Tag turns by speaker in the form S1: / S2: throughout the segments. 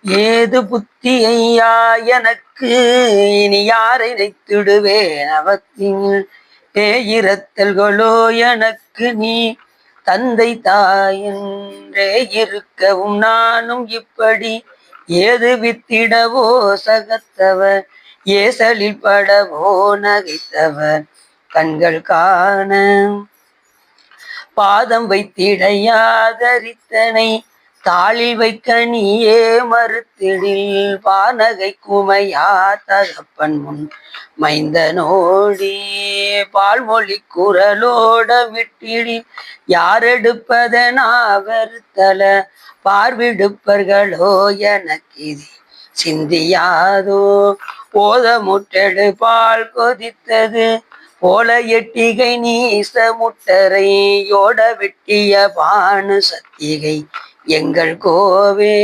S1: ஏது புத்தி ஐயா எனக்கு, இனி யாரை நினைத்திடுவேன் அவத்தின் பேயிரத்தல்களோ எனக்கு நீ தந்தை தாயென்றே இருக்கவும் நானும் இப்படி ஏது வித்திடவோ சகத்தவர் ஏசலில் படவோ நகைத்தவர் கண்கள் காண பாதம் வைத்திடையாதரித்தனை தாளில் வைக்க நீயே மறுத்திடில் பானகை குமையா தகப்பன் முன் மைந்தனோடி பால்மொழி குரலோட விட்டிடில் யாரெடுப்பதனா வருத்தல பார்விடுப்பர்களோ எனக்கிது சிந்தியாதோ போத முட்டெடு பால் கொதித்தது போல எட்டிகை நீச முட்டரையோட வெட்டிய பானு சத்திகை எங்கள் கோவே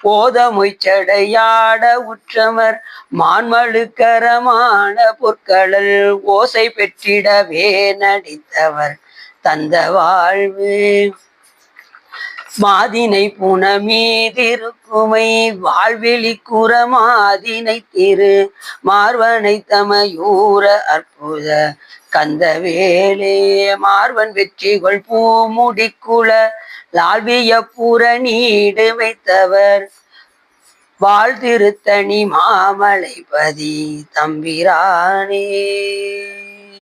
S1: போத மொய்ச்சடையாட உற்றமர் மான்மழுக்கரமான பொற்களல் ஓசை பெற்றிடவே நடித்தவர் தந்த வாழ்வு மாதினை புனமீதிருக்குமை வாழ்வெளி குறமாதினை திரு மார்வனை தமையூர அற்புத கந்தவேலே மார்வன் வெற்றிகள் பூமுடிக்குள லால்விய புற நீடு வைத்தவர் வாழ்திருத்தணி மாமலைபதி தம்பிரானே.